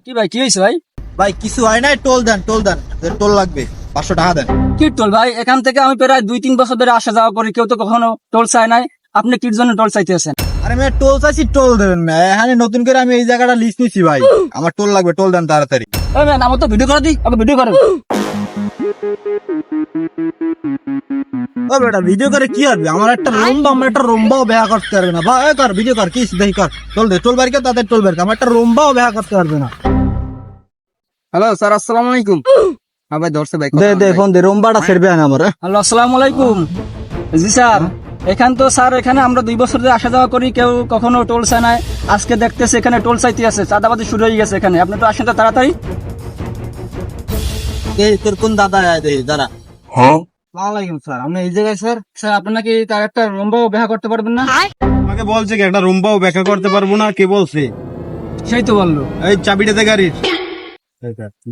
কি ভাই, কি হয়েছে ভাই? ভাই কিছু হয় নাই, টোল দেন, টোল লাগবে 500 টাকা দেন। কি টোল ভাই? এখান থেকে আমি প্রায় 2-3 বছর ধরে আসা যাওয়া করি, কেউ তো কখনো টোল চায় নাই। আপনি কির জন্য টোল চাইতেছেন? আরে মেয়ে টোল চাইছি, টোল দেবেন মেয়ে। এখানে নতুন করে আমি এই জায়গাটা লিস্ট নিছি ভাই, আমার টোল লাগবে, টোল দেন তাড়াতাড়ি। ওই ম্যান, আমার তো ভিডিও করে দিই, আমাকে ভিডিও করেন। ও বেটা, ভিডিও করে কি হবে? আমার একটা রুম্বাও বেয়া করতে পারবে না ভাই। কর ভিডিও কর, কি দেখি কর, টোল দে, টোল বাড়ি কর তাদের, টোল বের কর। আমার একটা রুম্বাও বেয়া করতে পারবে না। হ্যালো স্যার, আসসালামু আলাইকুম। হ্যাঁ ভাই, ধরছে ভাই। দে ফোন দে, রুম্বাটা ছেড়বে না আমার। হ্যালো, আসসালামু আলাইকুম। জি স্যার, এখানে আমরা 2 বছর ধরে আসা যাওয়া করি, কেউ কখনো টোল চায় নাই। আজকে দেখতেছে এখানে টোল চাইতে আছে, চাঁদাবাজি শুরু হয়ে গেছে এখানে। আপনি তো আসেন তো তাড়াতাড়ি। এই তোর কোন দাদা আয় দেখি দাঁড়া। ওয়ালাইকুম স্যার, আপনি এই জায়গায়? স্যার আপনি নাকি তার একটা রুম্বাও দেখা করতে পারবেন না? আমাকে বলছে কি একটা রুম্বাও ব্যাখ্যা করতে পারবো না? কে বলছে? সেই তো বললো। এই চাবিটা দে গাড়ির।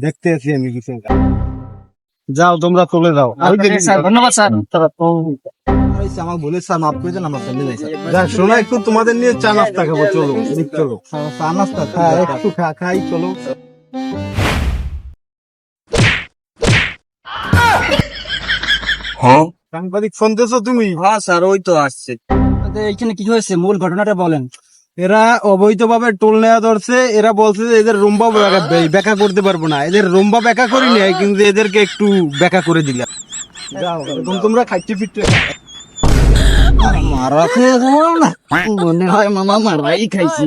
দেখতে আছি আমি কিছু। যাও তোমরা চলে যাও। স্যার ধন্যবাদ স্যার। আমাকে বলে স্যার মাফ করে দেন, আমার চলে যাই স্যার। যা শোনা, একটু তোমাদের নিয়ে চা নাস্তা খাবো, চলো চলো। চা নাস্তা একটু খাই, চলো। সাংবাদিক ফোন দিয়েছো তুমি? হ্যাঁ স্যার, ওই তো আসছে। এখানে কি হয়েছে, মূল ঘটনাটা বলেন। এরা অবৈধভাবে টোল নেওয়া ধরছে। এরা বলছে যে এদের রুম্বা ব্যাখ্যা করতে পারবো না। এদের রুম্বা ব্যাখ্যা করি নাই, কিন্তু এদেরকে একটু ব্যাখ্যা করে দিলাম। যাও এখন তোমরা খাইতে ফিরতে। মারা খেয়ে মনে হয় মামা মারাই খাইছি।